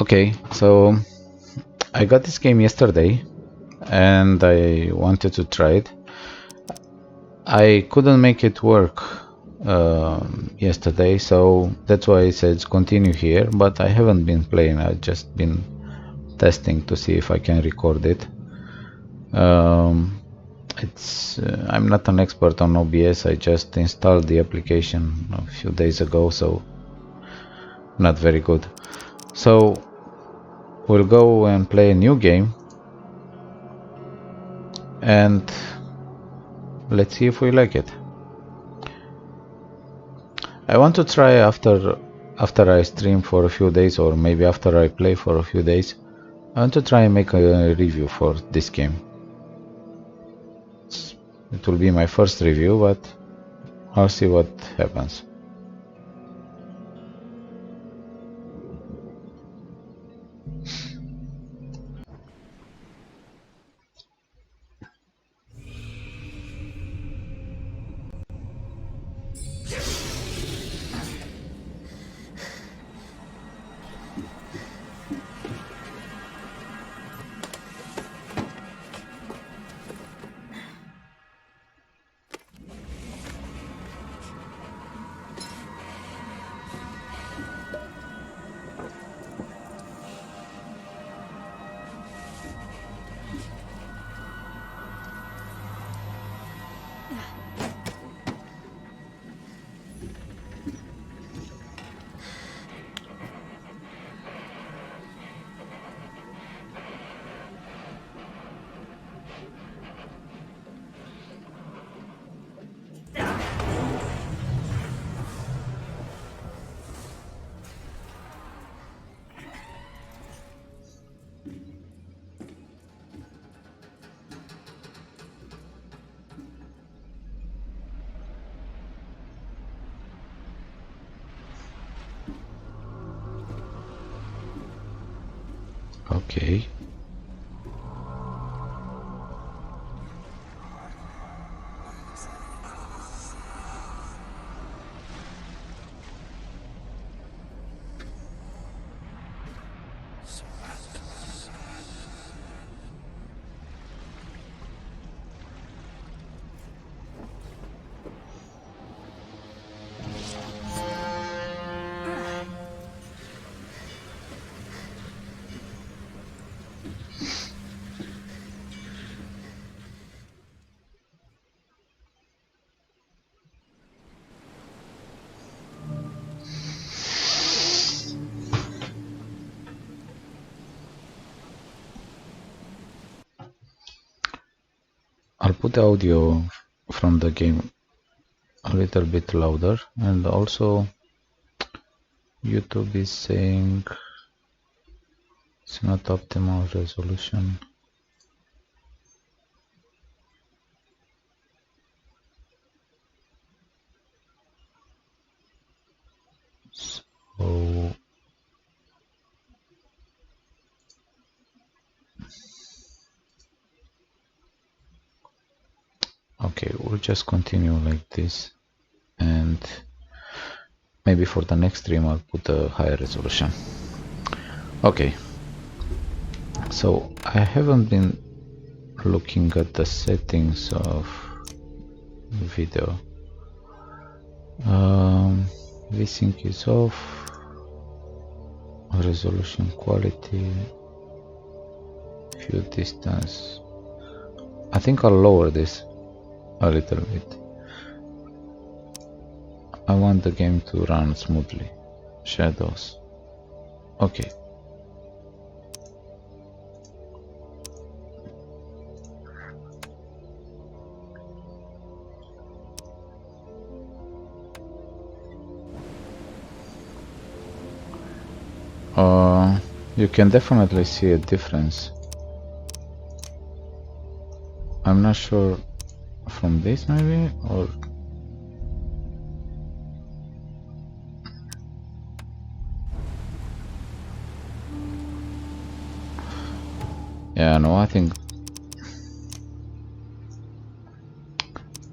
Okay, so I got this game yesterday and I wanted to try it. I couldn't make it work yesterday, so that's why I said continue here, but I haven't been playing. I've just been testing to see if I can record it. I'm not an expert on OBS. I just installed the application a few days ago, so not very good. So we'll go and play a new game and let's see if we like it. I want to try after I stream for a few days, or maybe after I play for a few days. I want to try and make a review for this game. It will be my first review, but I'll see what happens. Okay. I'll put the audio from the game a little bit louder, and also YouTube is saying it's not optimal resolution. So okay, we'll just continue like this, and maybe for the next stream I'll put a higher resolution. Okay, so I haven't been looking at the settings of video. VSync is off, resolution quality, view distance. I think I'll lower this a little bit. I want the game to run smoothly. Shadows. Okay. You can definitely see a difference. I'm not sure from this maybe, or yeah, no, I think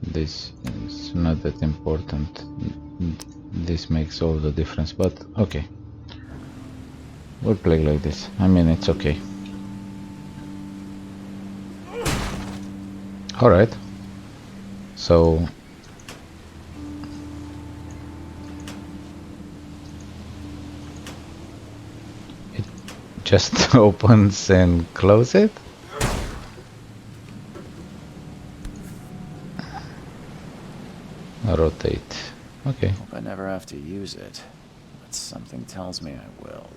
this is not that important. This makes all the difference, but okay. We'll play like this. I mean, it's okay. Alright. So... it just opens and closes it? Rotate. Okay. Hope I never have to use it, but something tells me I will.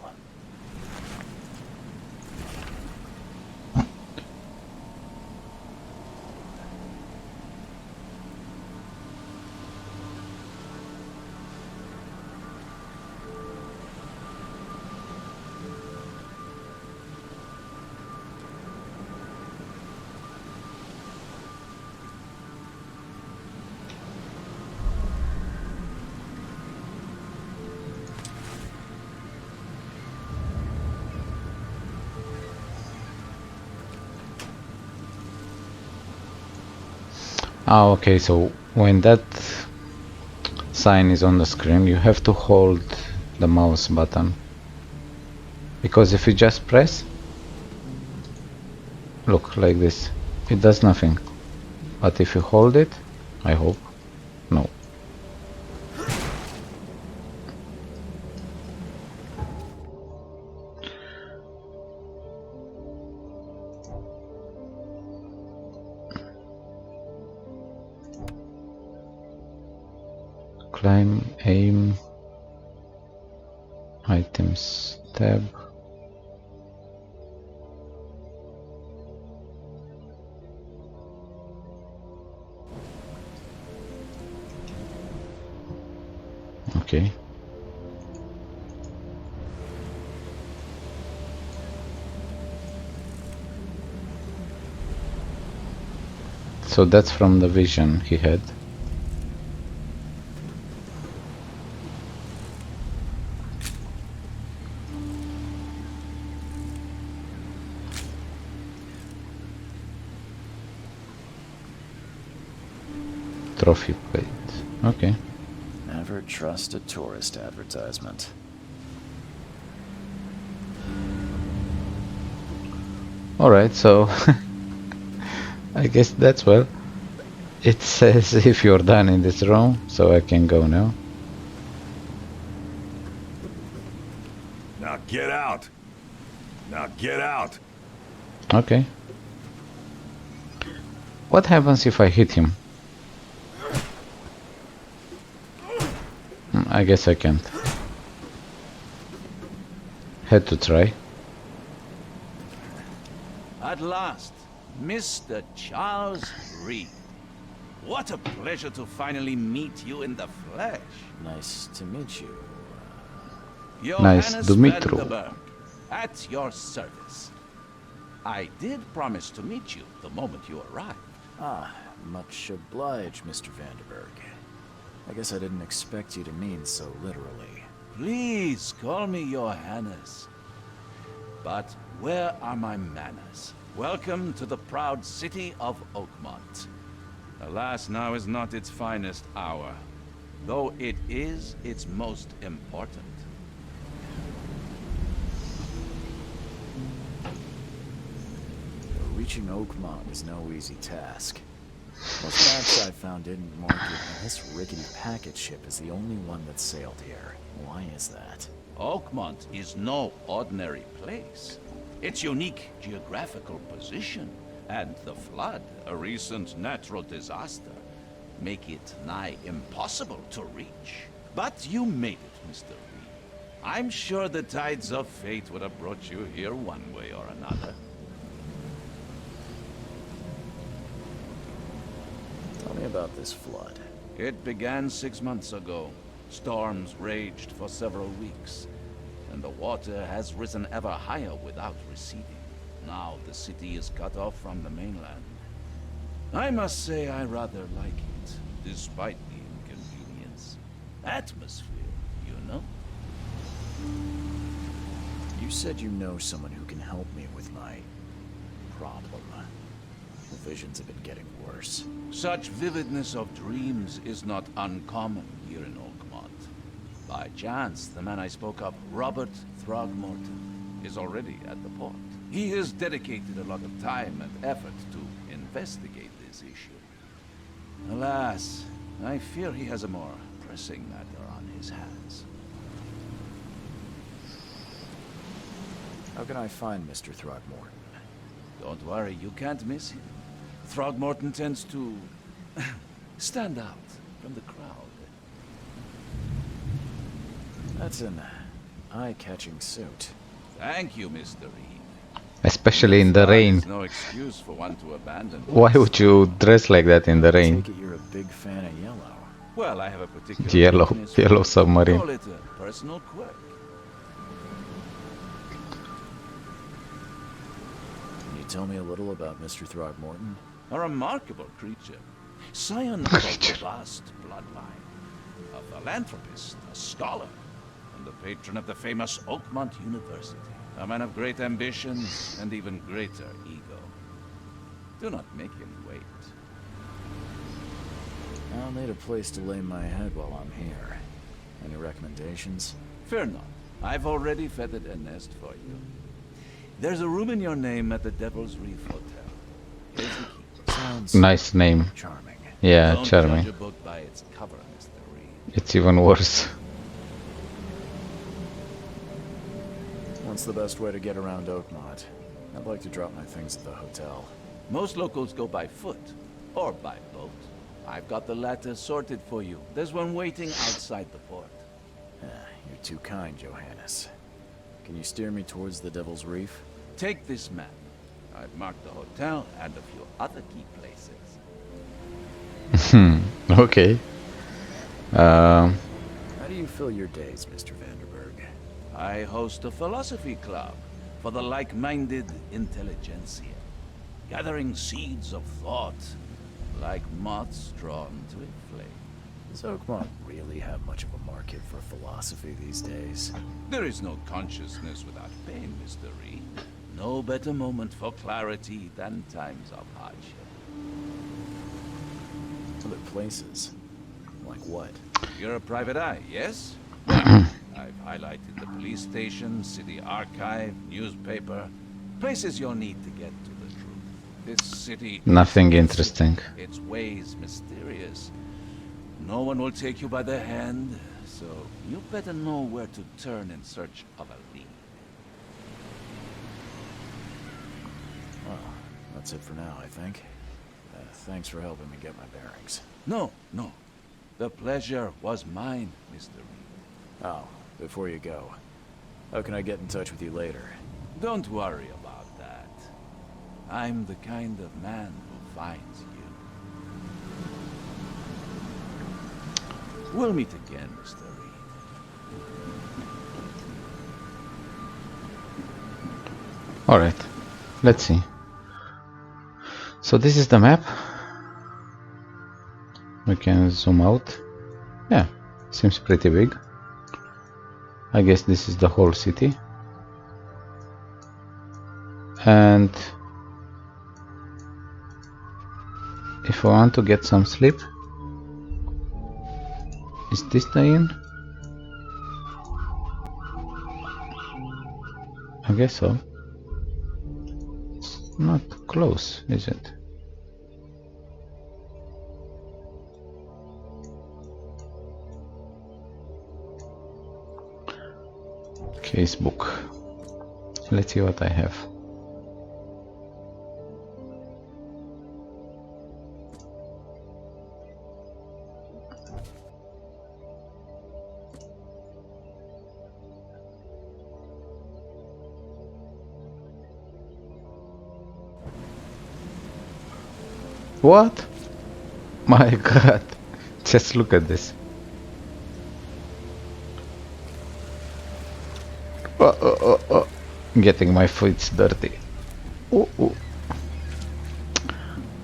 Ah, okay, so when that sign is on the screen, you have to hold the mouse button. Because if you just press, look, like this, it does nothing. But if you hold it, I hope, no. Climb, aim, items, tab. Okay. So that's from the vision he had. Trophy plate. Okay. Never trust a tourist advertisement. Alright, so I guess that's well. It says if you're done in this room, so I can go now. Now get out! Now get out! Okay. What happens if I hit him? I guess I can't. Had to try. At last, Mr. Charles Reed. What a pleasure to finally meet you in the flesh. Nice to meet you. Nice Johannes to meet you. Vandenberg, at your service. I did promise to meet you the moment you arrived. Ah, much obliged, Mr. Vandenberg. I guess I didn't expect you to mean so literally. Please call me Johannes. But where are my manners? Welcome to the proud city of Oakmont. Alas, now is not its finest hour, though it is its most important. Reaching Oakmont is no easy task. Most maps I've found didn't mark it, and this rickety packet ship is the only one that sailed here. Why is that? Oakmont is no ordinary place. Its unique geographical position and the flood, a recent natural disaster, make it nigh impossible to reach. But you made it, Mr. Reed. I'm sure the tides of fate would have brought you here one way or another. Tell me about this flood. It began 6 months ago. Storms raged for several weeks, and the water has risen ever higher without receding. Now the city is cut off from the mainland. I must say I rather like it, despite the inconvenience. Atmosphere, you know? You said you know someone who can help me with my problem. The visions have been getting worse. Such vividness of dreams is not uncommon here in Oakmont. By chance, the man I spoke of, Robert Throgmorton, is already at the port. He has dedicated a lot of time and effort to investigate this issue. Alas, I fear he has a more pressing matter on his hands. How can I find Mr. Throckmorton? Don't worry, you can't miss him. Throgmorton tends to stand out from the crowd. That's an eye-catching suit. Thank you, Mr. Reed. Especially in the That rain. is no excuse for one to abandon. Why would you dress like that in the rain? Take it you're a big fan of yellow. Well, I have a particular Yellow, weakness for yellow it. submarine. Call it a personal quirk. Can you tell me a little about Mr. Throckmorton? A remarkable creature. Scion of a vast bloodline. A philanthropist, a scholar, and the patron of the famous Oakmont University. A man of great ambition and even greater ego. Do not make him wait. I'll need a place to lay my head while I'm here. Any recommendations? Fear not. I've already feathered a nest for you. There's a room in your name at the Devil's Reef Hotel. Here's the key. Sounds Nice name. charming. Yeah, Don't charming. judge a book by its cover, Mr. Reed. It's even worse. What's the best way to get around Oakmont? I'd like to drop my things at the hotel. Most locals go by foot or by boat. I've got the latter sorted for you. There's one waiting outside the port. You're too kind, Johannes. Can you steer me towards the Devil's Reef? Take this map. I've marked the hotel and a few other key places. Okay. How do you fill your days, Mr. Vanderberg? I host a philosophy club for the like-minded intelligentsia, gathering seeds of thought like moths drawn to a flame. Does Oakmont really have much of a market for philosophy these days? There is no consciousness without pain, Mr. Reed. No better moment for clarity than times of hardship. Other places? Like what? You're a private eye, yes? I've highlighted the police station, city archive, newspaper, places you'll need to get to the truth. This city... Nothing is interesting. its ways mysterious. No one will take you by the hand, so you better know where to turn in search of a lead. Well, that's it for now, I think. Thanks for helping me get my bearings. No. The pleasure was mine, Mr. Reed. Oh, before you go, how can I get in touch with you later? Don't worry about that. I'm the kind of man who finds you. We'll meet again, Mr. Reed. Alright. Let's see. So this is the map. We can zoom out. Yeah, seems pretty big. I guess this is the whole city. And if I want to get some sleep, is this the inn? I guess so. It's not close, is it? Casebook. Let's see what I have. What? My god. Just look at this. Getting my feet dirty.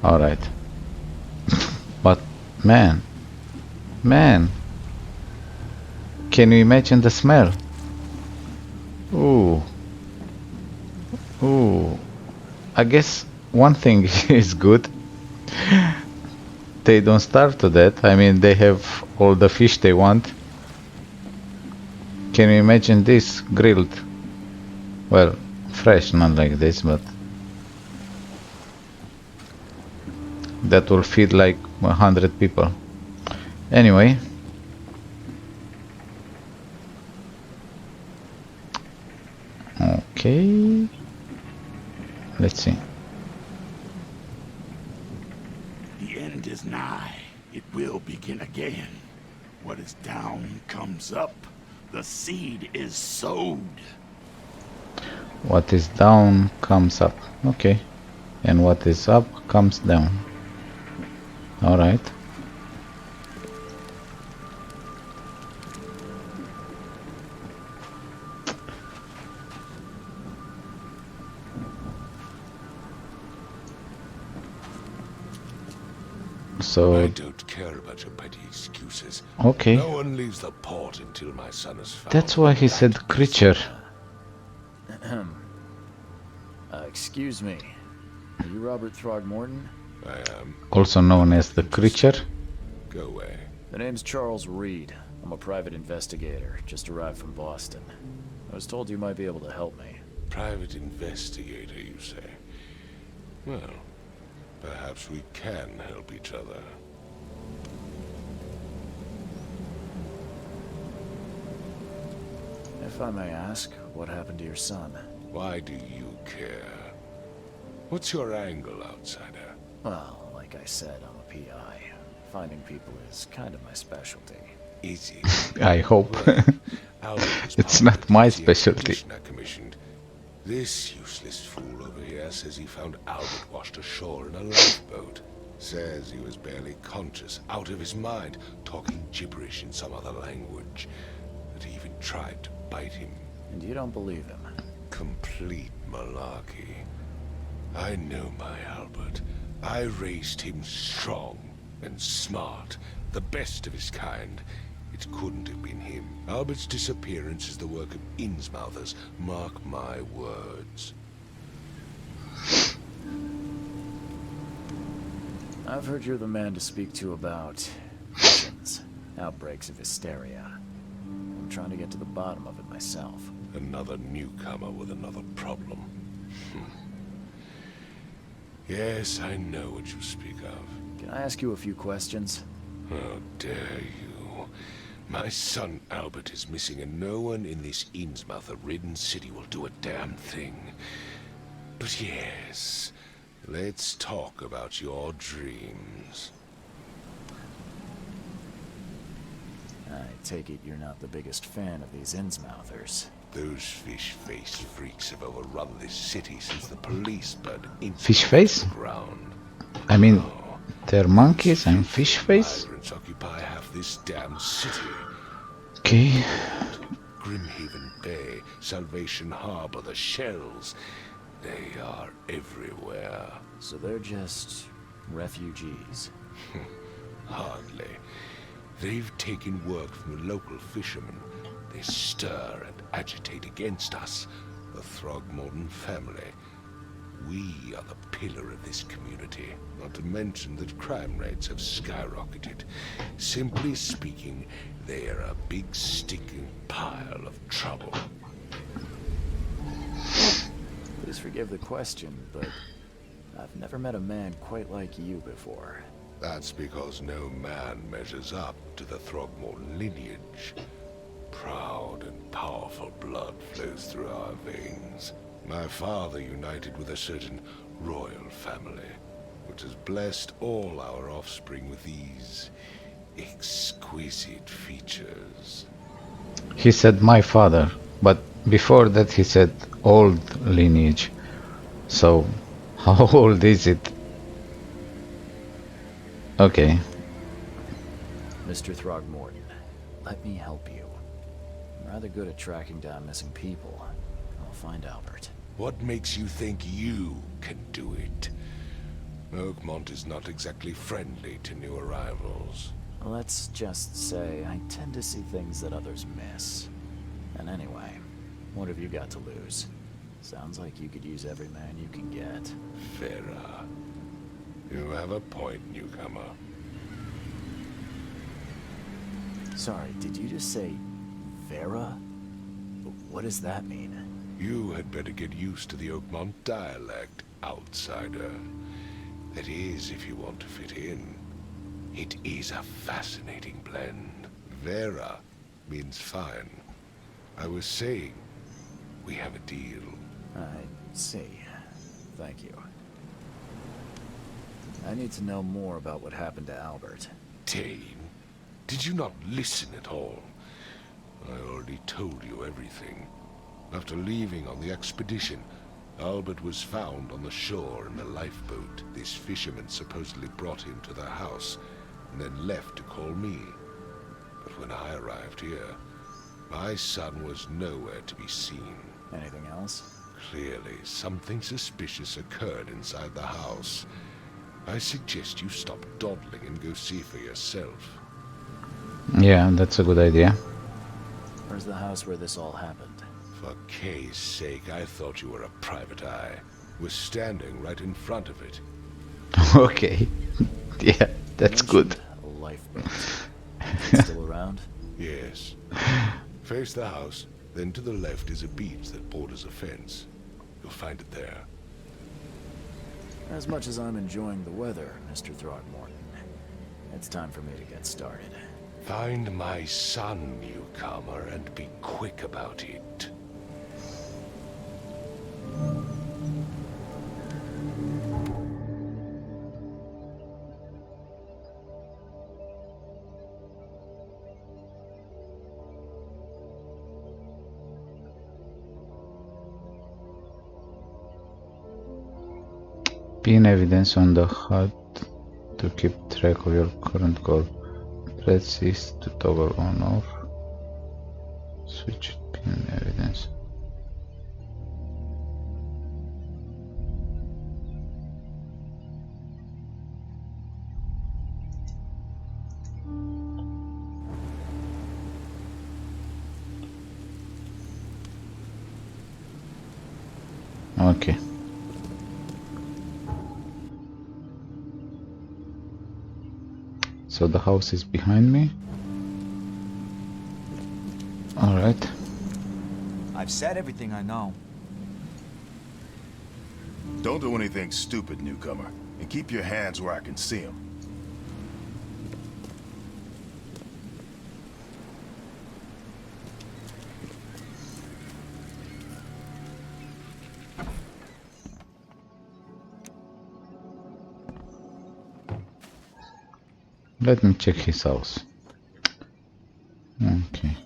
Alright. But man, can you imagine the smell? Ooh. I guess one thing is good. They don't starve to death. I mean, they have all the fish they want. Can you imagine this grilled? Well, fresh, not like this, but that will feed like 100 people. Anyway. Okay. Let's see. The end is nigh. It will begin again. What is down comes up. The seed is sowed. What is down comes up. Okay. And what is up comes down. Alright. I So, don't care about your petty excuses. okay. No one leaves the port until my son is found. That's why he said That is creature. Excuse me. Are you Robert Throgmorton? I am. Also known as the creature. Go away. The name's Charles Reed. I'm a private investigator, just arrived from Boston. I was told you might be able to help me. Private investigator, you say? Well, perhaps we can help each other. If I may ask, what happened to your son? Why do you care? What's your angle, outsider? Well, like I said, I'm a PI. Finding people is kind of my specialty. Is it? I hope. Albert was It's part of not the my DCA specialty. petition I commissioned. This useless fool over here says he found Albert washed ashore in a lifeboat. Says he was barely conscious, out of his mind, talking gibberish in some other language. That he even tried to bite him. And you don't believe him? Complete malarkey. I know my Albert. I raised him strong and smart, the best of his kind. It couldn't have been him. Albert's disappearance is the work of Innsmouthers. Mark my words. I've heard you're the man to speak to about visions, outbreaks of hysteria. I'm trying to get to the bottom of it myself. Another newcomer with another problem. Yes, I know what you speak of. Can I ask you a few questions? How dare you? My son Albert is missing, and no one in this Innsmouther-ridden city will do a damn thing. But yes, let's talk about your dreams. I take it you're not the biggest fan of these Innsmouthers. Those fish-faced freaks have overrun this city since the police burned Fish face? to the ground. I mean, they're monkeys and fish face? Migrants occupy half this damn city. Okay. Grimhaven Bay, Salvation Harbor, the Shells. They are everywhere. So they're just refugees. Hardly. They've taken work from the local fishermen. They stir and agitate against us, the Throgmorton family. We are the pillar of this community, not to mention that crime rates have skyrocketed. Simply speaking, they are a big stinking pile of trouble. Please forgive the question, but I've never met a man quite like you before. That's because no man measures up to the Throgmorton lineage. Proud and powerful blood flows through our veins. My father united with a certain royal family, which has blessed all our offspring with these exquisite features. He said my father, but before that he said old lineage. So, how old is it? Okay. Mr. Throgmorton, let me help you. I'm rather good at tracking down missing people. I'll find Albert. What makes you think you can do it? Oakmont is not exactly friendly to new arrivals. Let's just say I tend to see things that others miss. And anyway, what have you got to lose? Sounds like you could use every man you can get. Vera. You have a point, newcomer. Sorry, did you just say Vera? What does that mean? You had better get used to the Oakmont dialect, outsider. That is, if you want to fit in. It is a fascinating blend. Vera means fine. I was saying, we have a deal. I see. Thank you. I need to know more about what happened to Albert. Dane, did you not listen at all? I already told you everything. After leaving on the expedition, Albert was found on the shore in a lifeboat. This fisherman supposedly brought him to their house, and then left to call me. But when I arrived here, my son was nowhere to be seen. Anything else? Clearly, something suspicious occurred inside the house. I suggest you stop dawdling and go see for yourself. Yeah, that's a good idea. Where's the house where this all happened? For Kay's sake, I thought you were a private eye. We're standing right in front of it. Okay. Yeah, that's good. A lifeboat. Is it still around? Yes. Face the house, then to the left is a beach that borders a fence. You'll find it there. As much as I'm enjoying the weather, Mr. Throgmorton, it's time for me to get started. Find my son, newcomer, and be quick about it. Pin evidence on the HUD to keep track of your current goal. Press this to toggle on off. Switch pin evidence. Okay. So the house is behind me. All right. I've said everything I know. Don't do anything stupid, newcomer. And keep your hands where I can see them. Let me check his house. Okay.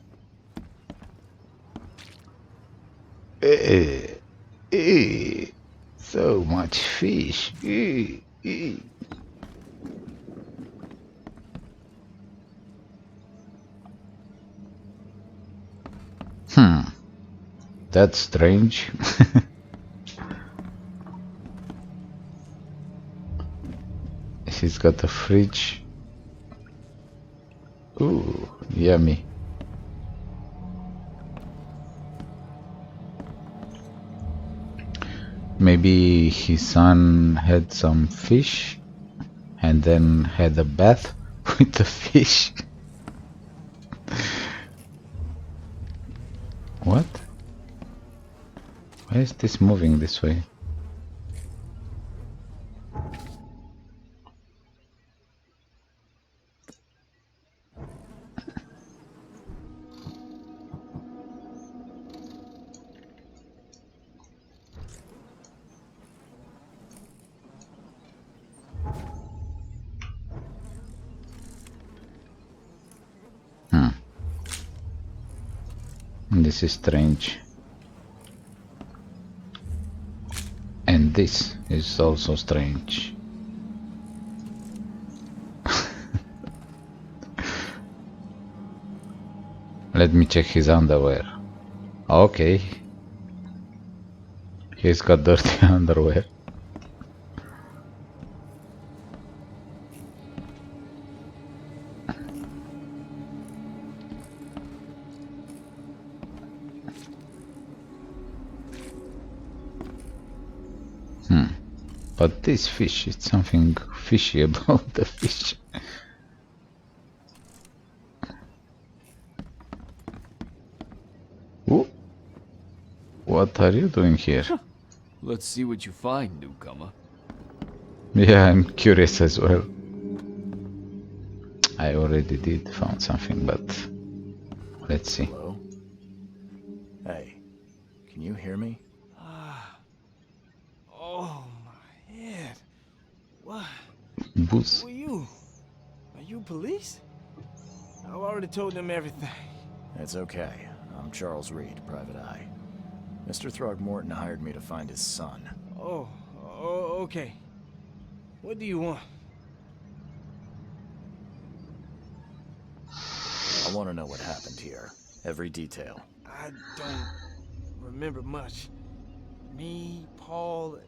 So much fish. That's strange. He's got a fridge. Ooh, yummy. Maybe his son had some fish and then had a bath with the fish. What? Why is this moving this way? This is strange. And this is also strange. Let me check his underwear. Okay. He's got dirty underwear. But this fish, it's something fishy about the fish. Ooh. What are you doing here? Let's see what you find, newcomer. Yeah, I'm curious as well. I already did found something, but let's see. Hello? Hey, can you hear me? Oh, my head. What? Booze. Who are you? Are you police? I've already told them everything. It's okay. I'm Charles Reed, Private Eye. Mr. Throgmorton hired me to find his son. Oh, okay. What do you want? I want to know what happened here. Every detail. I don't remember much. Me, Paul,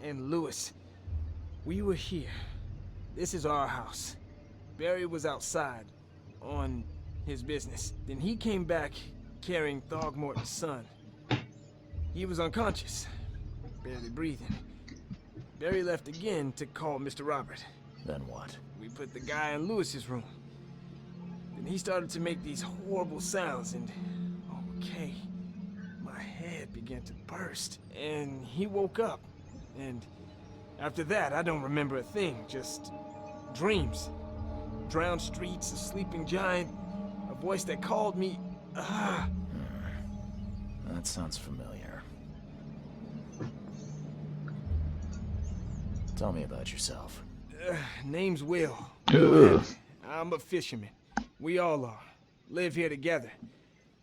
and Lewis. We were here. This is our house. Barry was outside, on his business. Then he came back carrying Throgmorton's son. He was unconscious, barely breathing. Barry left again to call Mr. Robert. Then what? We put the guy in Lewis's room. Then he started to make these horrible sounds and... okay. My head began to burst. And he woke up. And after that, I don't remember a thing. Just dreams. Drowned streets, a sleeping giant, a voice that called me. That sounds familiar. Tell me about yourself. Name's Will. Ugh. I'm a fisherman. We all are. Live here together.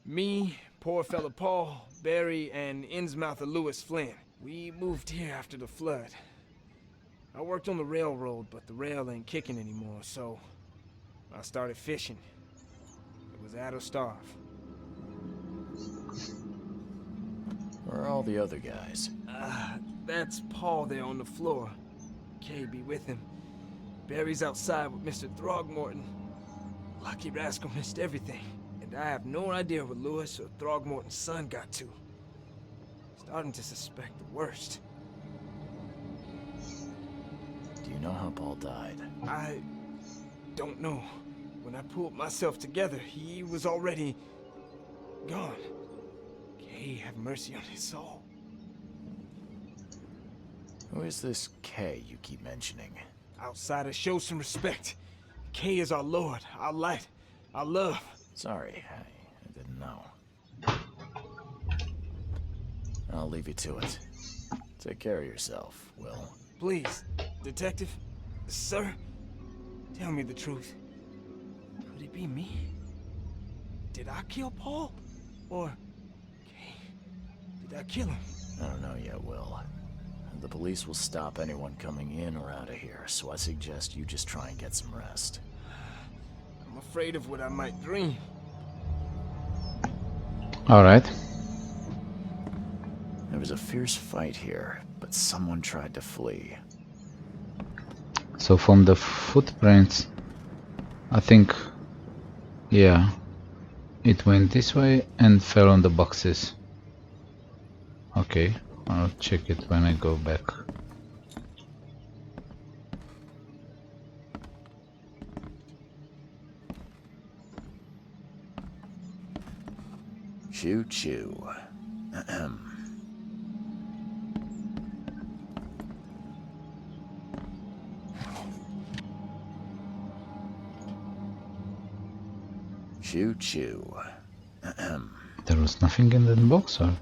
Me, poor fella Paul, Barry, and Innsmouther Lewis Flynn. We moved here after the flood. I worked on the railroad, but the rail ain't kicking anymore, so I started fishing. It was add or starve. Where are all the other guys? That's Paul there on the floor. Kay be with him. Barry's outside with Mr. Throgmorton. Lucky rascal missed everything. And I have no idea where Lewis or Throgmorton's son got to. Starting to suspect the worst. Do you know how Paul died? I don't know. When I pulled myself together, he was already gone. Kay have mercy on his soul. Who is this K you keep mentioning? Outsiders, show some respect. Kay is our lord, our light, our love. Sorry, I didn't know. I'll leave you to it. Take care of yourself, Will. Please, detective, sir, tell me the truth. Could it be me? Did I kill Paul? Or Kay? Did I kill him? I don't know yet, Will. The police will stop anyone coming in or out of here, so I suggest you just try and get some rest. I'm afraid of what I might dream. Alright. There was a fierce fight here, but someone tried to flee. So from the footprints, I think, yeah, it went this way and fell on the boxes. Okay, I'll check it when I go back. Choo choo. Ahem. Choo choo. Ahem. There was nothing in that box, or?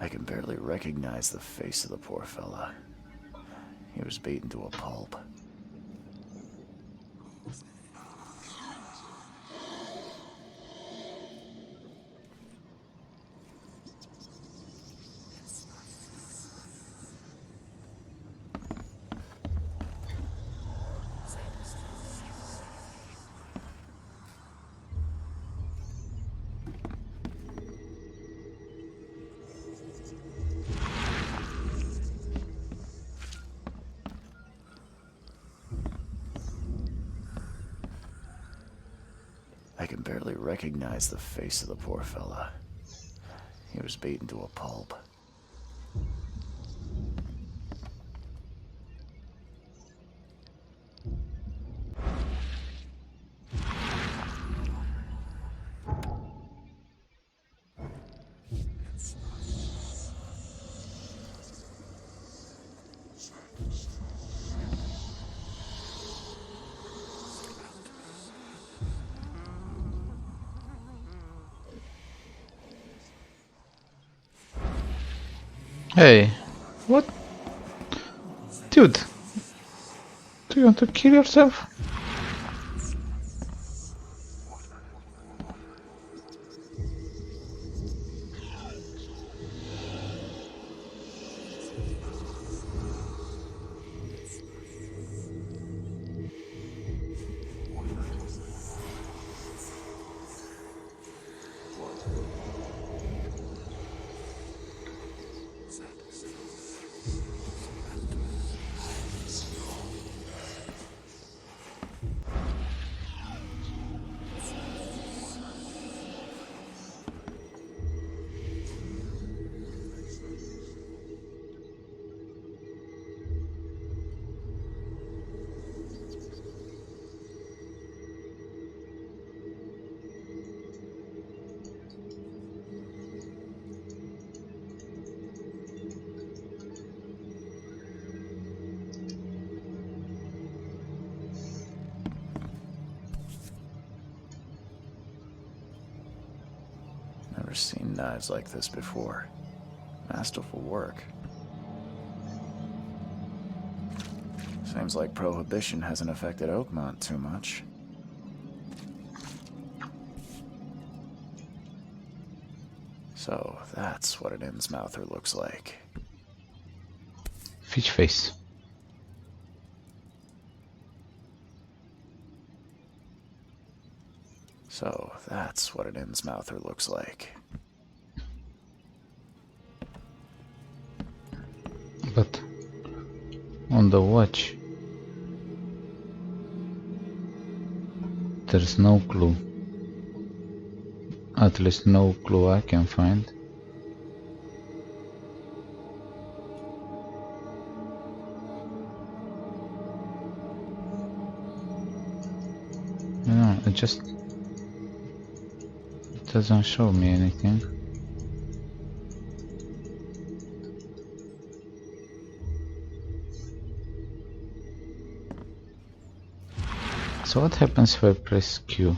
I can barely recognize the face of the poor fella. He was beaten to a pulp. I can barely recognize the face of the poor fella. He was beaten to a pulp. Hey, what? Dude, do you want to kill yourself? Never seen knives like this before. Masterful work. Seems like Prohibition hasn't affected Oakmont too much. So that's what an Innsmouther looks like. Fish face. So that's what an Innsmouther looks like. But on the watch, there's no clue. At least no clue I can find. No, it just doesn't show me anything. So what happens if I press Q?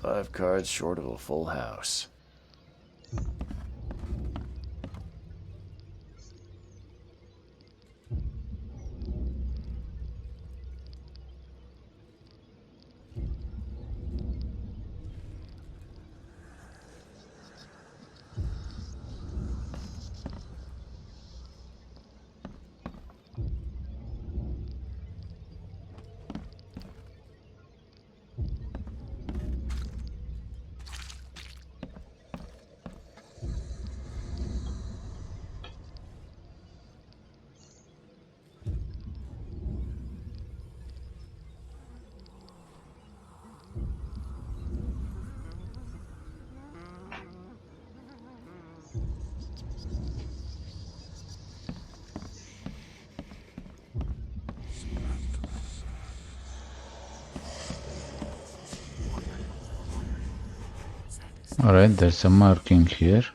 Five cards short of a full house. Alright, there's a marking here.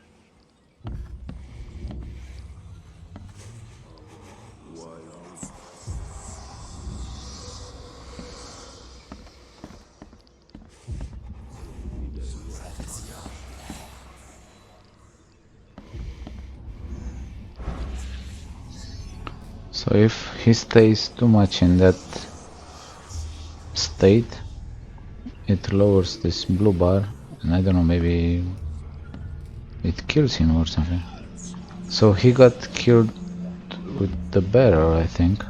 So if he stays too much in that state, it lowers this blue bar, and I don't know, maybe it kills him or something. So he got killed with the barrel, I think.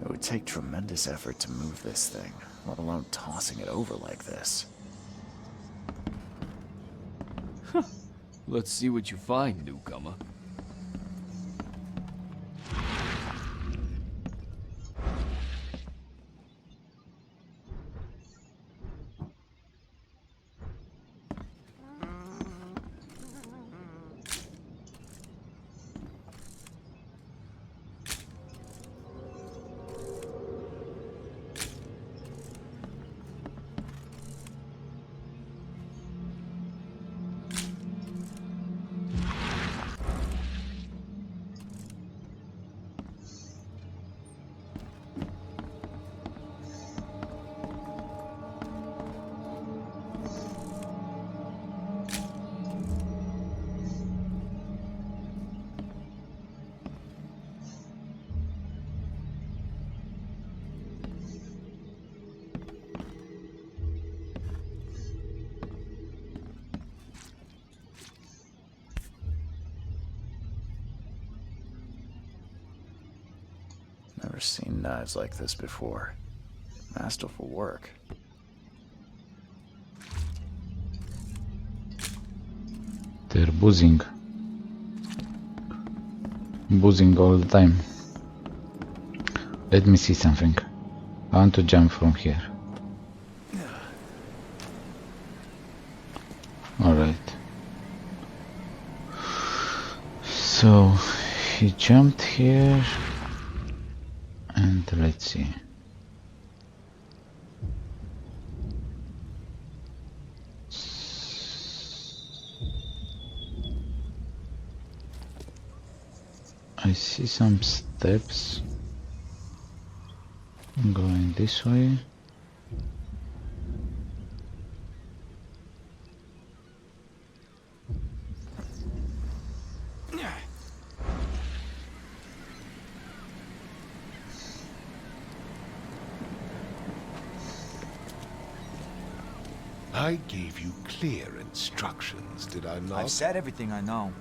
It would take tremendous effort to move this thing, let alone tossing it over like this. Let's see what you find, newcomer. Never seen knives like this before. Masterful work. They're buzzing. Buzzing all the time. Let me see something. I want to jump from here. Alright. So he jumped here and let's see. I see some steps going this way. I gave you clear instructions, did I not? I've said everything I know.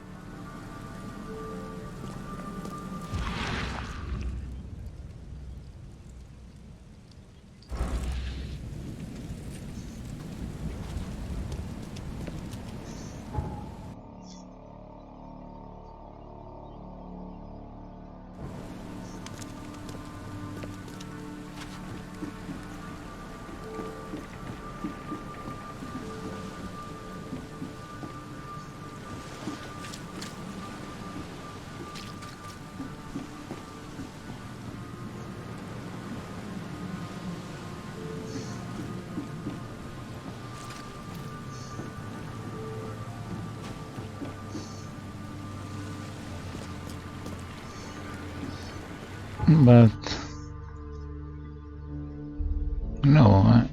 But no,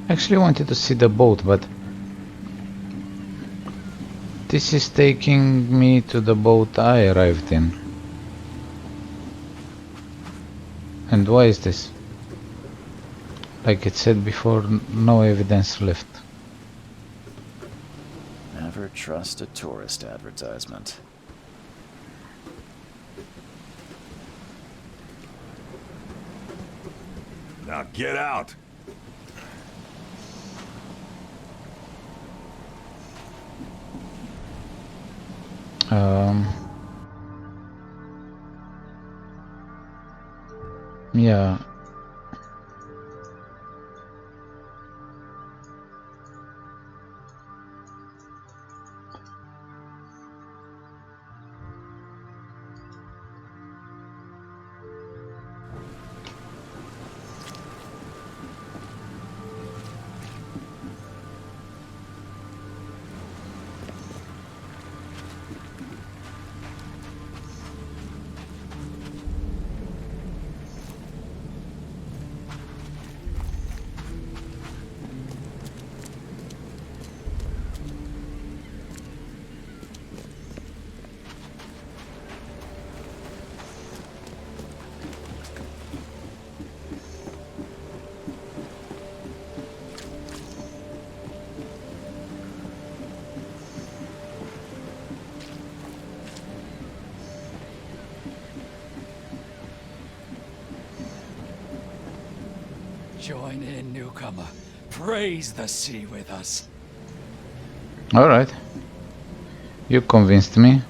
actually wanted to see the boat, but this is taking me to the boat I arrived in. And why is this? Like it said before, no evidence left. Never trust a tourist advertisement. Now get out! Yeah. Join in, newcomer. Praise the sea with us. Alright. You convinced me.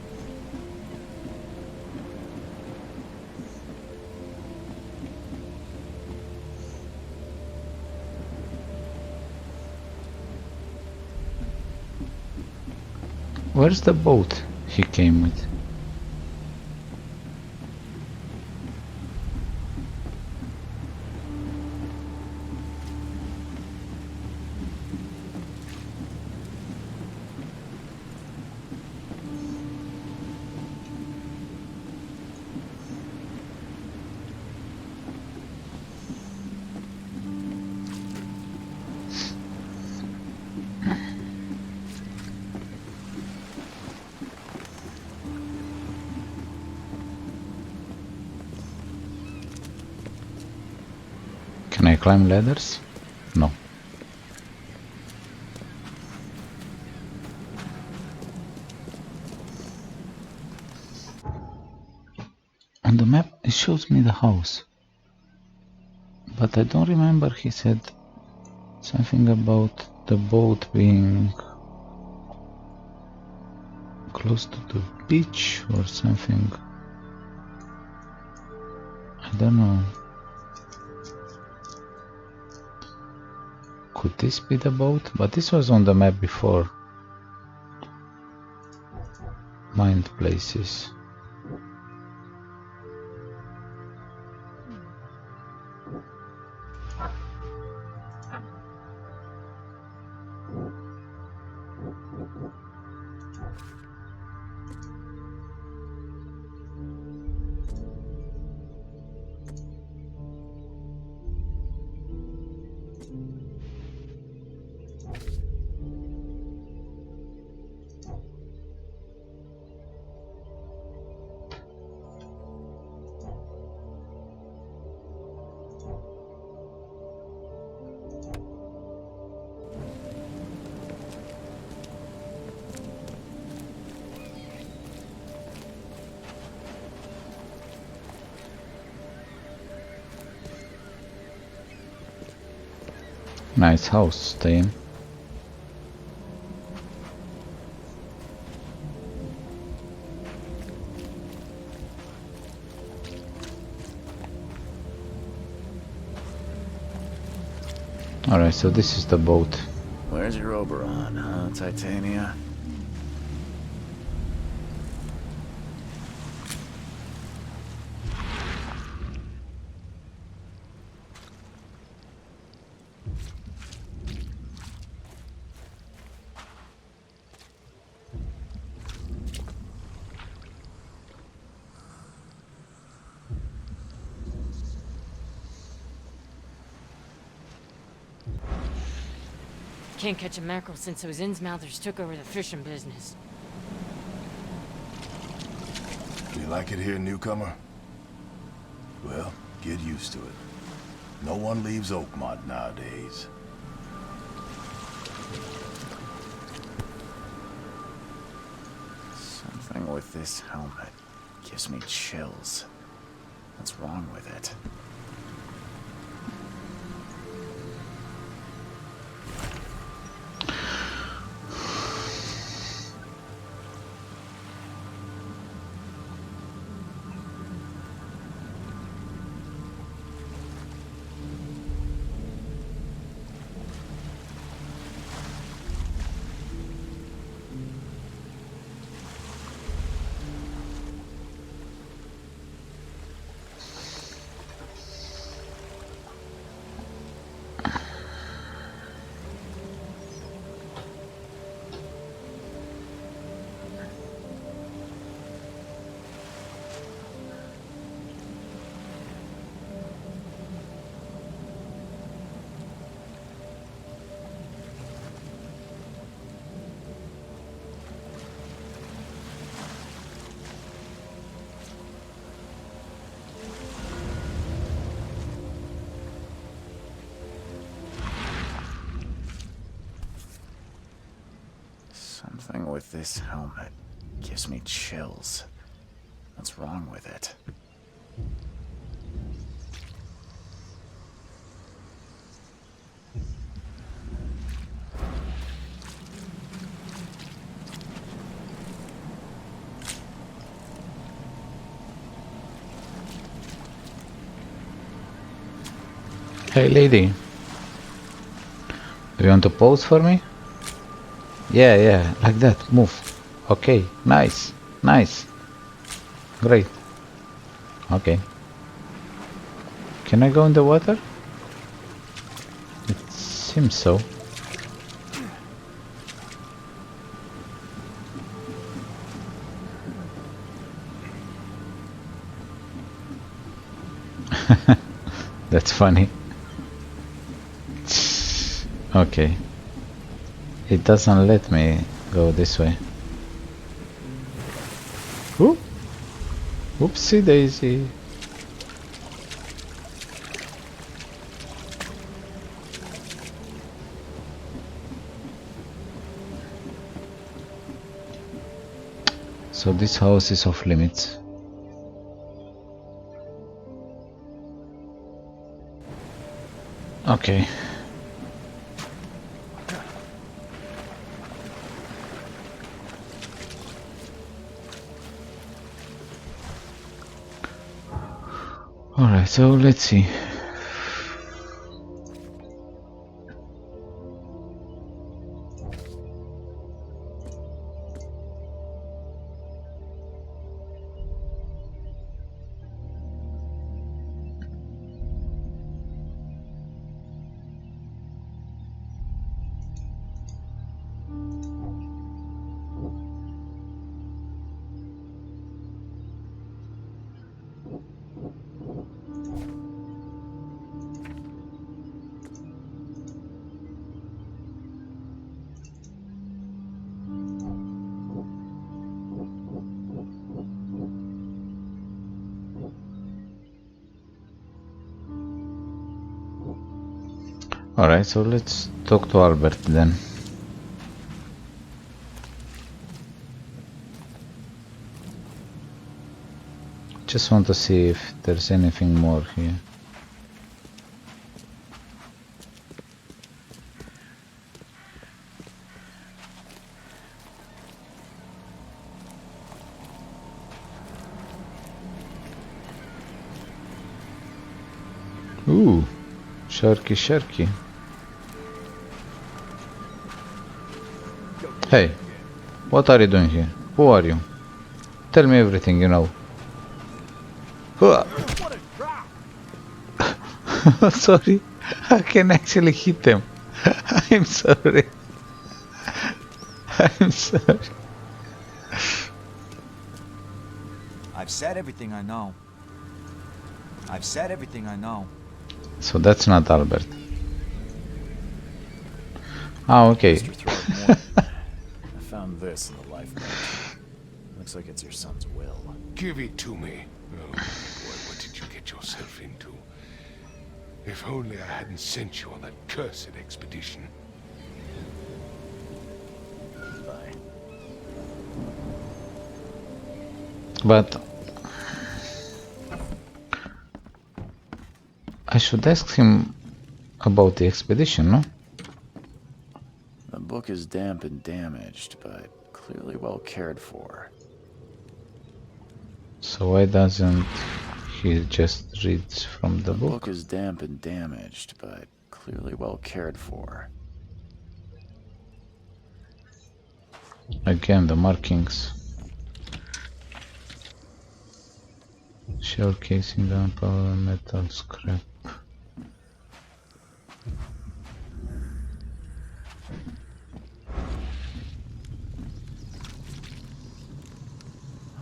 Where's the boat he came with? Can I climb ladders? No. On the map it shows me the house, but I don't remember he said something about the boat being close to the beach or something. I don't know. Could this be the boat? But this was on the map before. Mind places. Nice house, stay in. Alright, so this is the boat. Where's your Oberon, huh, Titania? Can't catch a mackerel since those Innsmouthers took over the fishing business. You like it here, newcomer? Well, get used to it. No one leaves Oakmont nowadays. Something with this helmet gives me chills. What's wrong with it? Something with this helmet gives me chills. What's wrong with it? Hey lady, do you want to pose for me? Yeah, yeah, like that, move. Okay, nice, nice. Great. Okay. Can I go in the water? It seems so. That's funny. Okay. It doesn't let me go this way. Oop. Oopsie daisy. So this house is off limits. Okay. Alright, so let's see. Alright, so let's talk to Albert then. Just want to see if there's anything more here. Ooh, sharky sharky. Hey, what are you doing here? Who are you? Tell me everything you know. Sorry, I can actually hit them. I'm sorry. I'm sorry. I've said everything I know. I've said everything I know. So that's not Albert. Ah, okay. Mr. Throckmorton, I found this in the lifeboat. Looks like it's your son's will. Give it to me. Oh, boy, what did you get yourself into? If only I hadn't sent you on that cursed expedition. Bye. But I should ask him about the expedition, no? The book is damp and damaged, but clearly well cared for. So why doesn't he just read from the The book? book is damp and damaged, but clearly well cared for. Again, the markings. Shell casing, gunpowder, metal, scrap.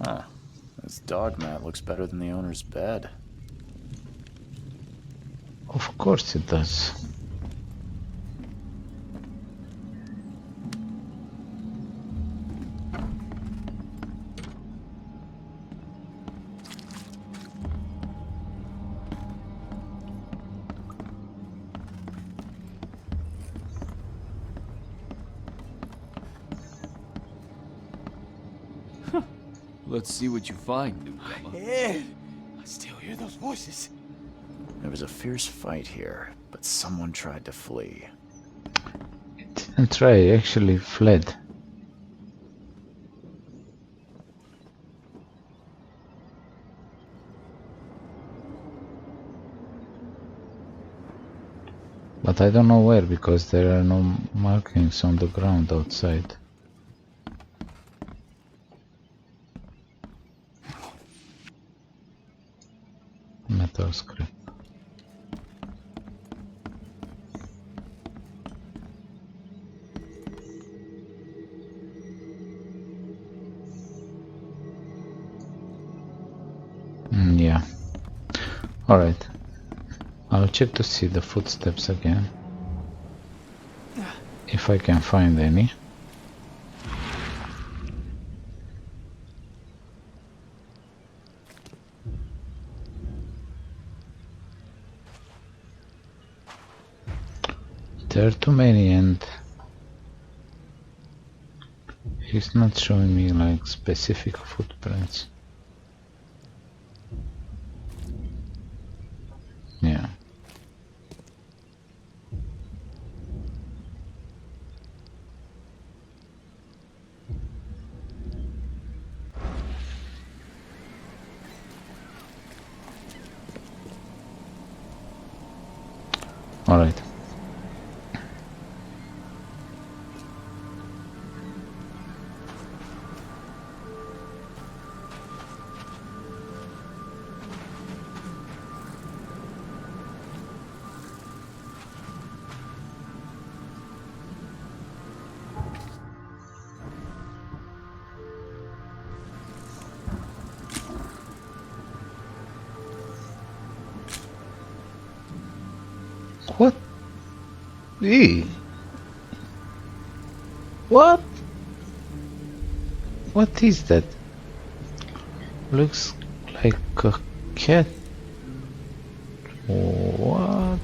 Huh. This dog mat looks better than the owner's bed. Of course it does. Let's see what you find, newcomer. Ed! I still hear those voices. There was a fierce fight here, but someone tried to flee. Didn't try, actually fled. But I don't know where, because there are no markings on the ground outside. Metal scrap. Yeah. Alright. I'll check to see the footsteps again. If I can find any. There are too many and he's not showing me like specific footprints. Yeah. All right. What? Eee. What? What is that? Looks like a cat. What?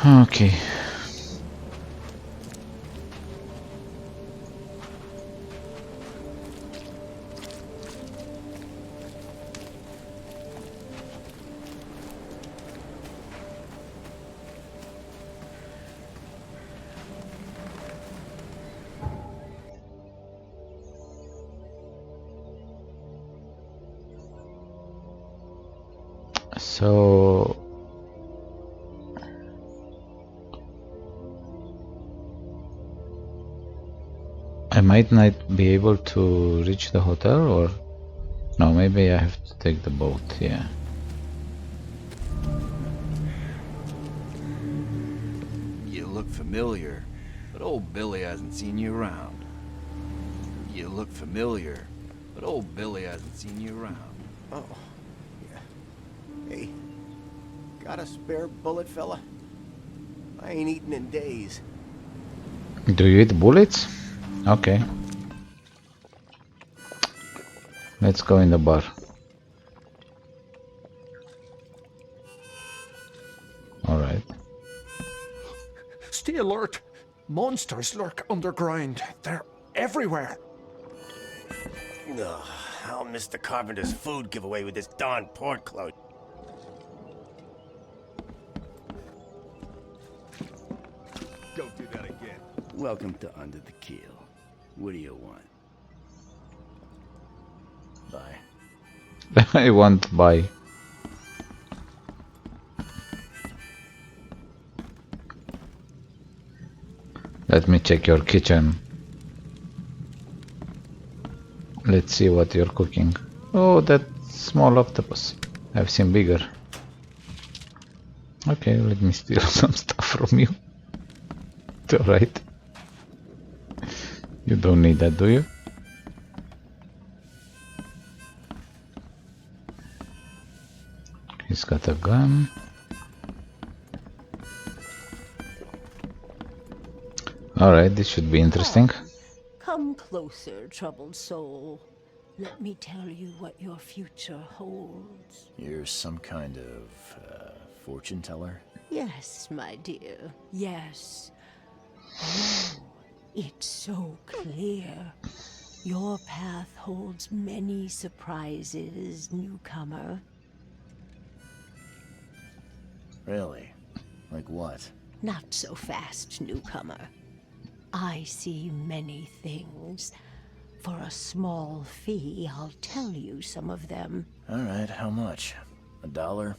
Okay. So I might not be able to reach the hotel, or no, maybe I have to take the boat. Yeah. You look familiar, but old Billy hasn't seen you around. You look familiar, but old Billy hasn't seen you around. Oh, yeah. Hey, got a spare bullet, fella? I ain't eaten in days. Do you eat bullets? Okay. Let's go in the bar. Alright. Stay alert. Monsters lurk underground. They're everywhere. Ugh, I'll miss the carpenter's food giveaway with this darn port close. Don't do that again. Welcome to Under the Keel. What do you want? Bye. I want buy. Let me check your kitchen. Let's see what you're cooking. Oh, that small octopus. I've seen bigger. Okay, let me steal some stuff from you. It's alright. You don't need that, do you? He's got a gun. Alright, this should be interesting. Come closer, troubled soul. Let me tell you what your future holds. You're some kind of, fortune teller? Yes, my dear, yes. Oh, it's so clear. Your path holds many surprises, newcomer. Really? Like what? Not so fast, newcomer. I see many things. For a small fee, I'll tell you some of them. Alright, how much? $1?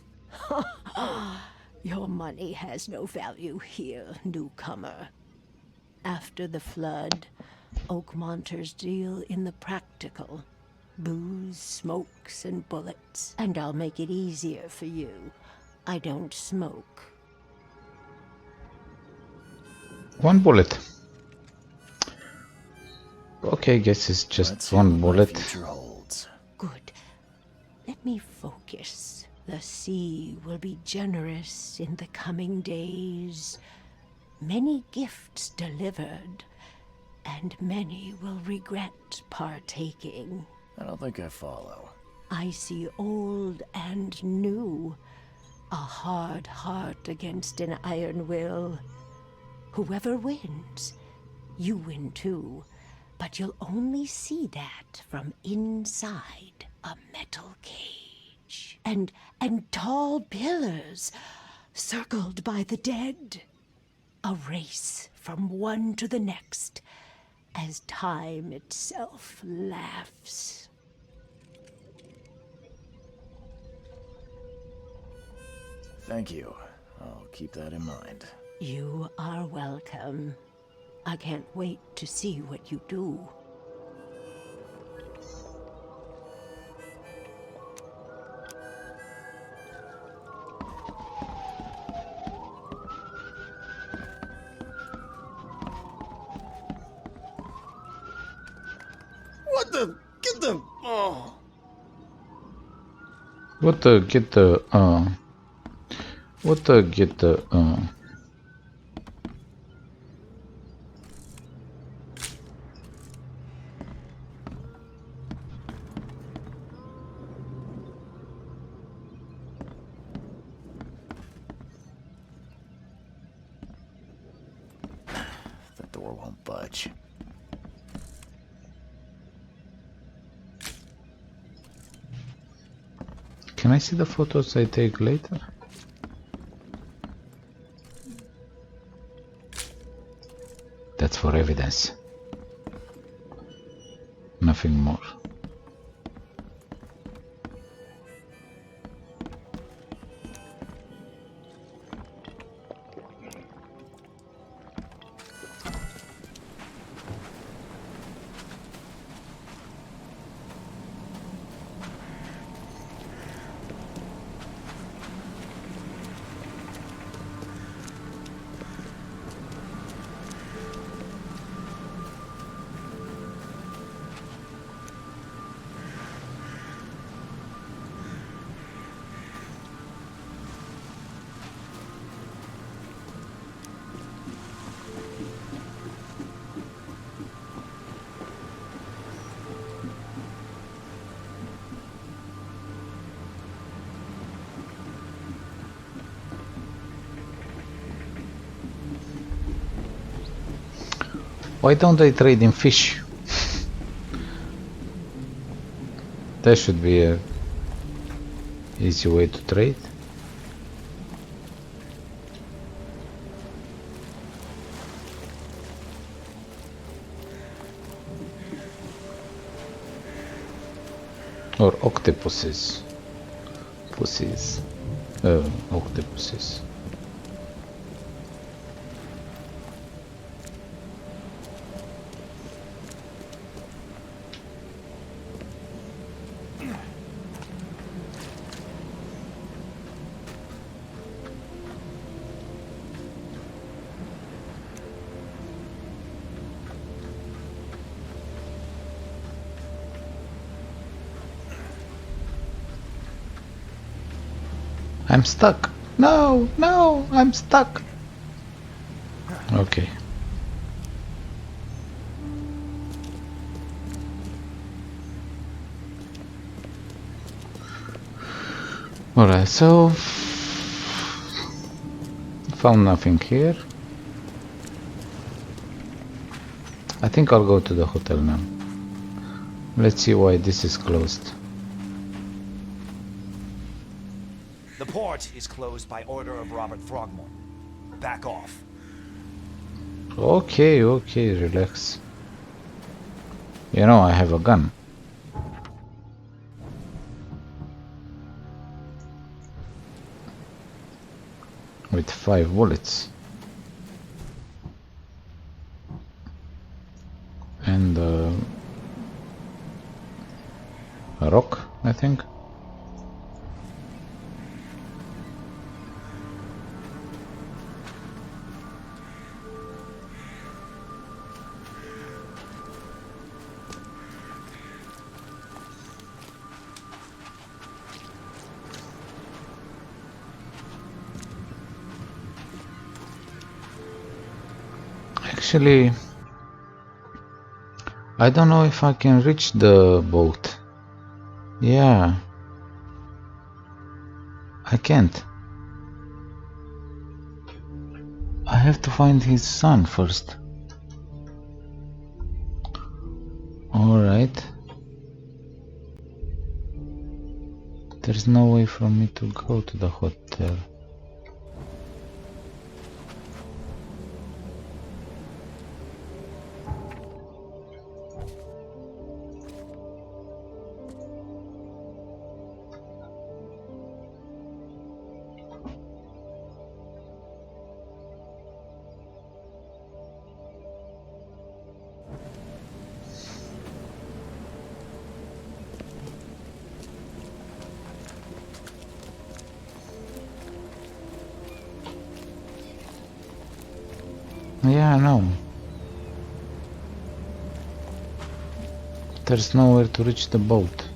Your money has no value here, newcomer. After the flood, Oakmonters deal in the practical. Booze, smokes, and bullets. And I'll make it easier for you. I don't smoke. One bullet. Okay, guess it's just Let's see one what my bullet. future holds. Good. Let me focus. The sea will be generous in the coming days. Many gifts delivered, and many will regret partaking. I don't think I follow. I see old and new. A hard heart against an iron will. Whoever wins, you win too. But you'll only see that from inside a metal cage. And tall pillars circled by the dead. A race from one to the next as time itself laughs. Thank you. I'll keep that in mind. You are welcome. I can't wait to see what you do. What the? Get the... Oh. What the get the What the get the The door won't budge. Can I see the photos I take later? That's for evidence. Nothing more. Why don't they trade in fish? That should be a easy way to trade. Or octopuses. Pussies. Octopuses. I'm stuck. No, no, I'm stuck. Okay. Alright, so found nothing here. I think I'll go to the hotel now. Let's see why this is closed. The port is closed by order of Robert Throgmorton. Back off. Okay, okay, relax. You know, I have a gun. With 5 bullets. And a rock, I think. Actually, I don't know if I can reach the boat. Yeah, I can't. I have to find his son first. Alright. There's no way for me to go to the hotel. Yeah, I know. There's nowhere to reach the boat.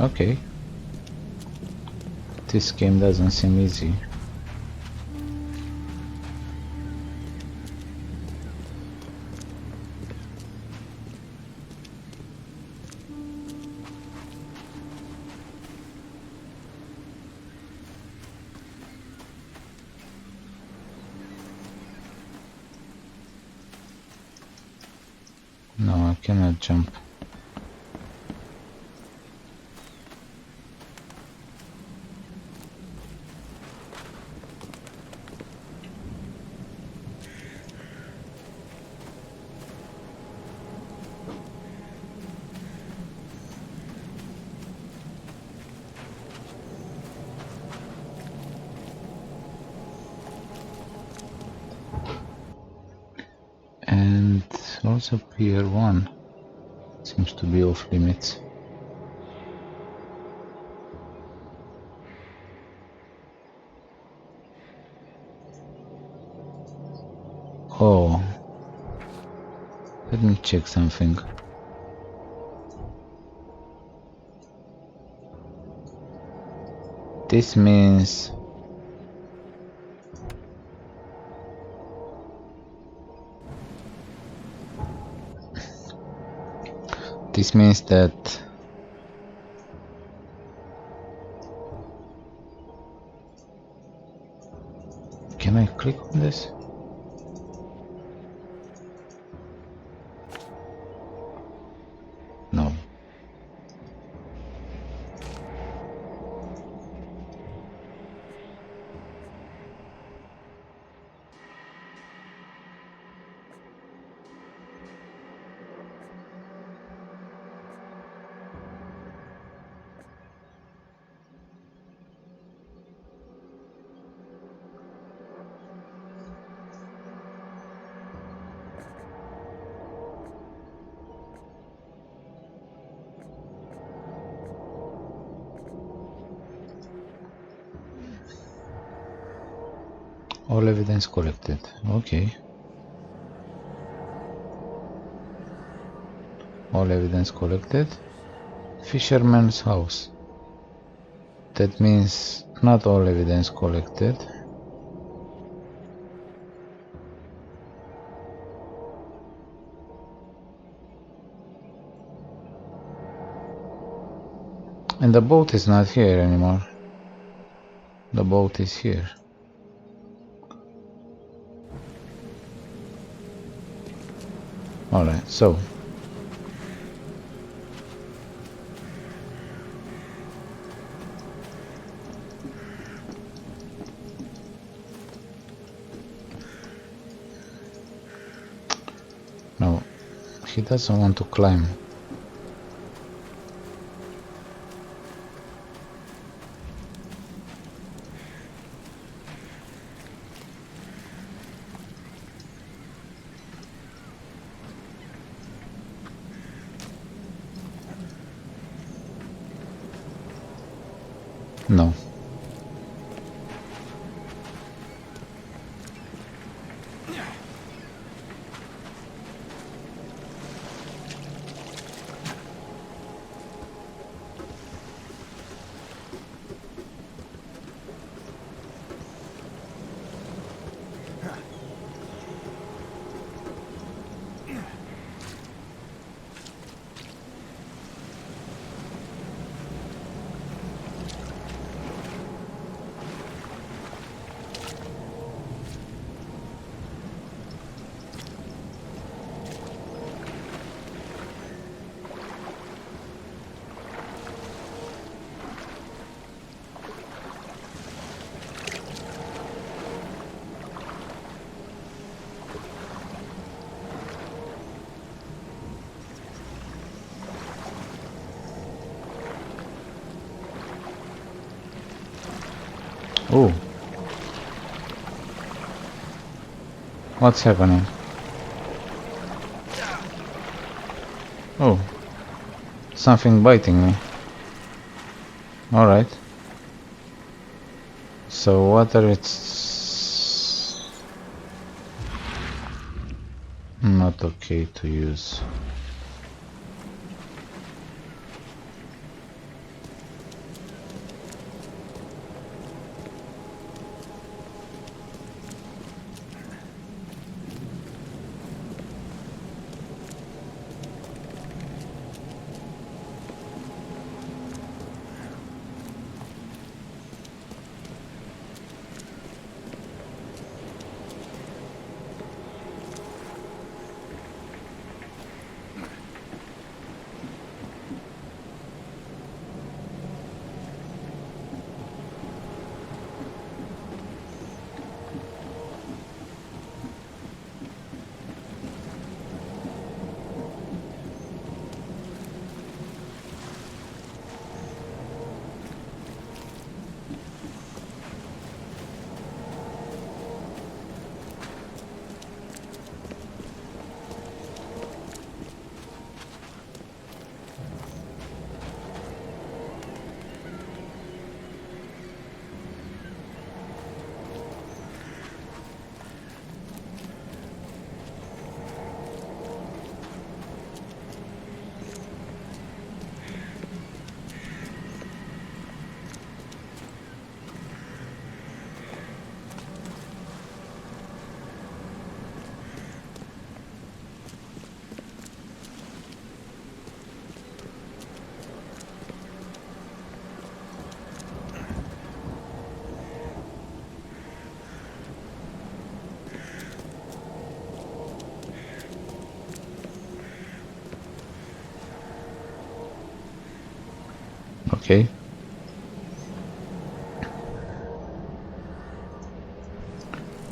Okay. This game doesn't seem easy. No, I cannot jump. And also Pier 1 seems to be off limits. Oh, let me check something. This means that can I click on this? No. All evidence collected. Okay. All evidence collected. Fisherman's house. That means not all evidence collected. And the boat is not here anymore. The boat is here. Alright, so He doesn't want to climb. No. Oh. What's happening? Oh. Something biting me. Alright. So water, it's not okay to use. Okay.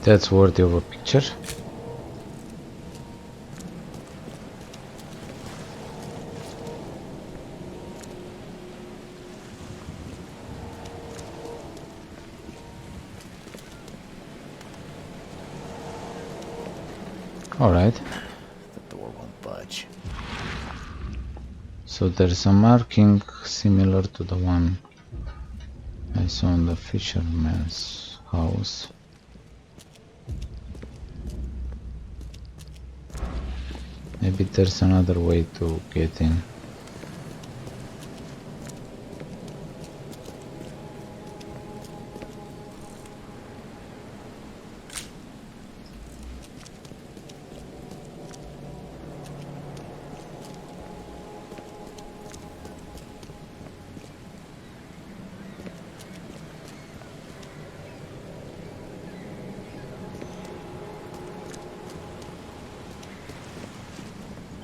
That's worthy of a picture. Alright. The door won't budge. So there's a marking similar to the one I saw in the fisherman's house. Maybe there's another way to get in.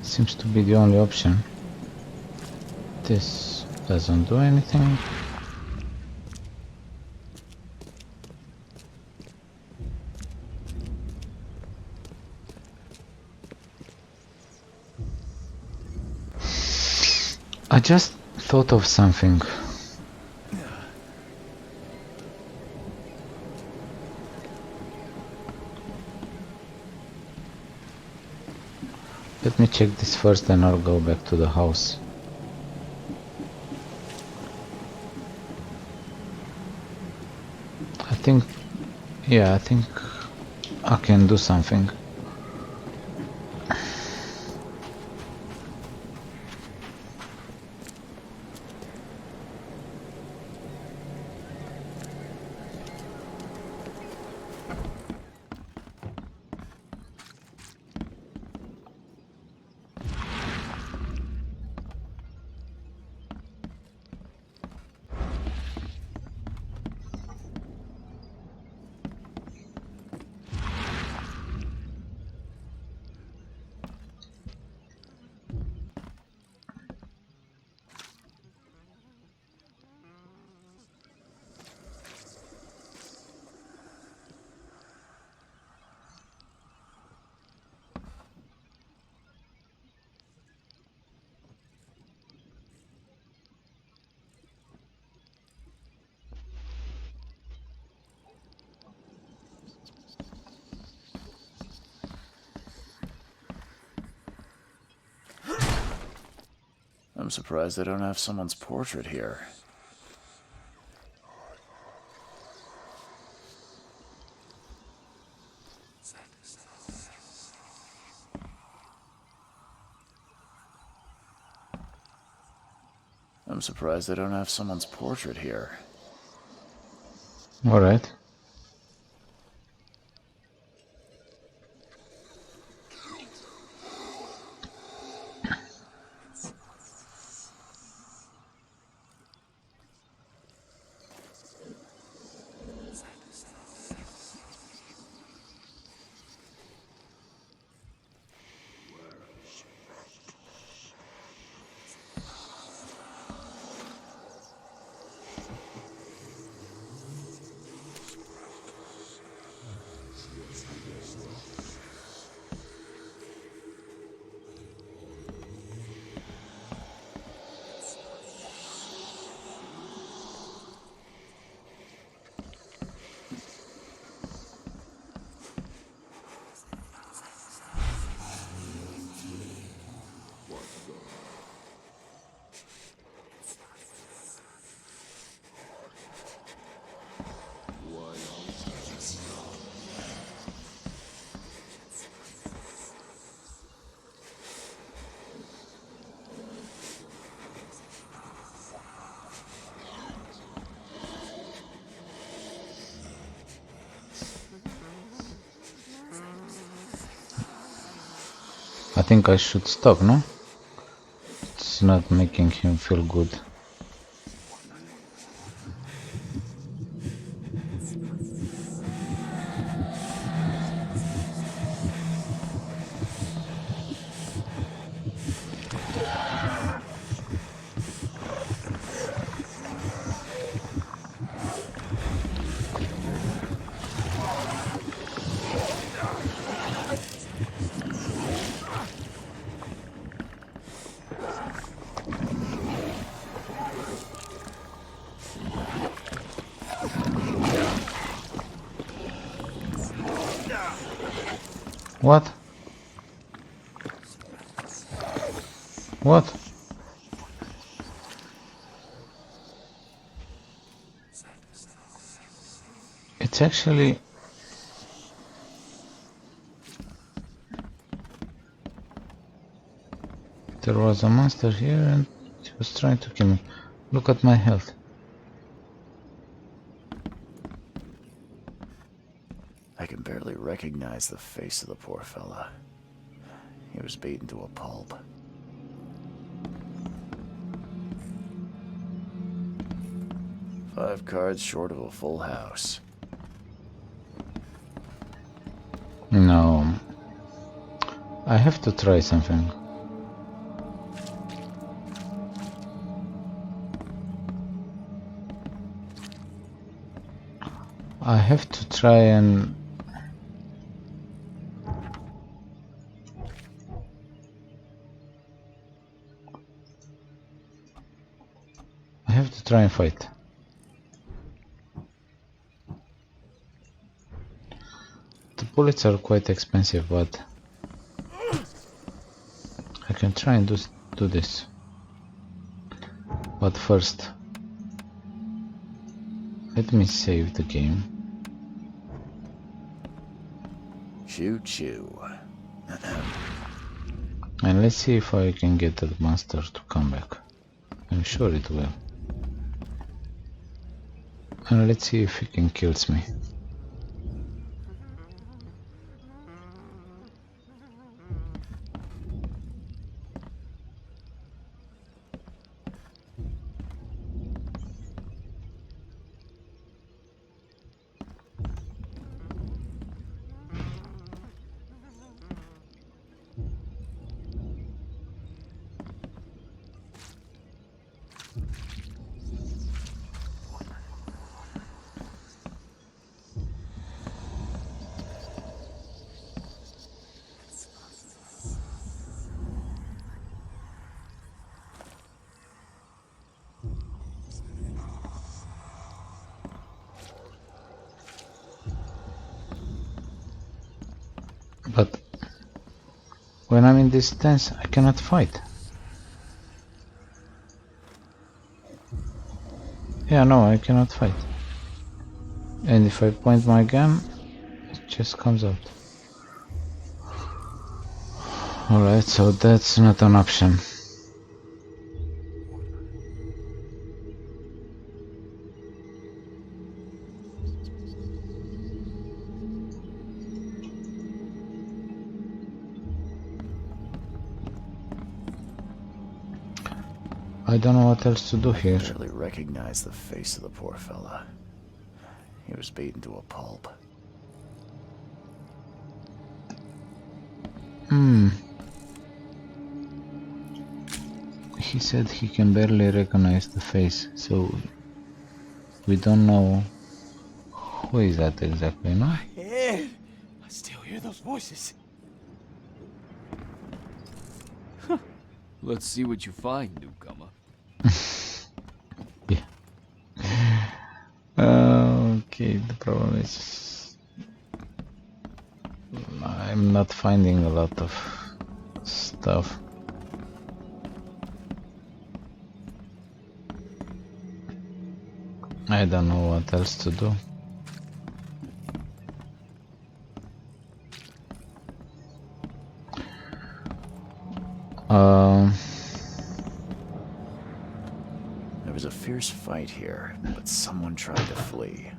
Seems to be the only option. This doesn't do anything. I just thought of something. Let me check this first, then I'll go back to the house. I think, yeah, I think I can do something. I'm surprised they don't have someone's portrait here. I'm surprised they don't have someone's portrait here. All right. I think I should stop, no? It's not making him feel good. What? What? It's actually... There was a monster here and he was trying to kill me. Look at my health. I can barely recognize the face of the poor fella. He was beaten to a pulp. Five cards short of a full house. No. I have to try something. I have to try and... to try and fight. The bullets are quite expensive, but I can try and do this. But first, let me save the game. Choo choo. And let's see if I can get that monster to come back. I'm sure it will. And let's see if he can kills me. But when I'm in this stance, I cannot fight. Yeah, no, I cannot fight. And if I point my gun, it just comes out. Alright, so that's not an option. I don't know what else to do here. I barely recognize the face of the poor fella. He was beaten to a pulp. He said he can barely recognize the face, so we don't know who is that exactly, no? Ed, I still hear those voices. Let's see what you find, newcomer. Yeah. Okay, the problem is I'm not finding a lot of stuff. I don't know what else to do. There was a fierce fight here, but someone tried to flee.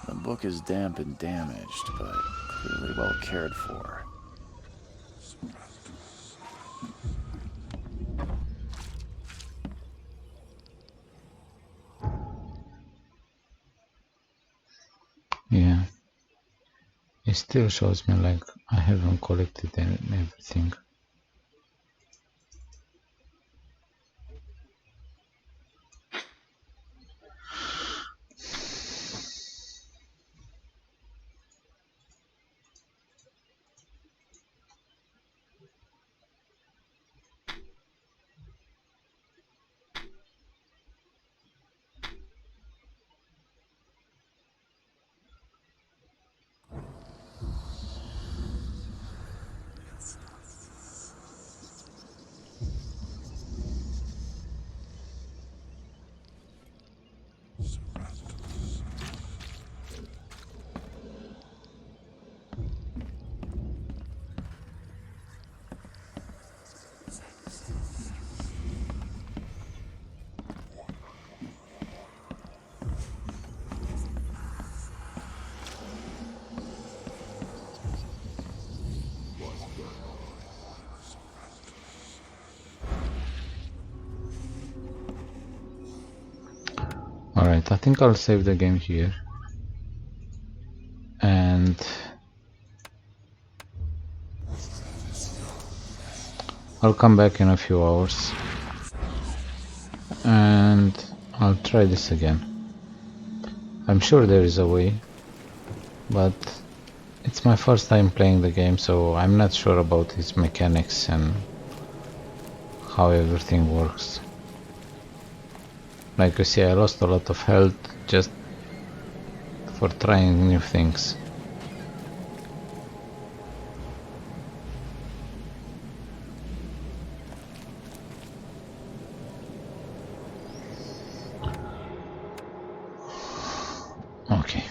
The book is damp and damaged, but clearly well cared for. Yeah. It still shows me like I haven't collected everything. Alright, I think I'll save the game here. And I'll come back in a few hours. And I'll try this again. I'm sure there is a way, but it's my first time playing the game, so I'm not sure about its mechanics and how everything works. Like you see, I lost a lot of health just for trying new things. Okay.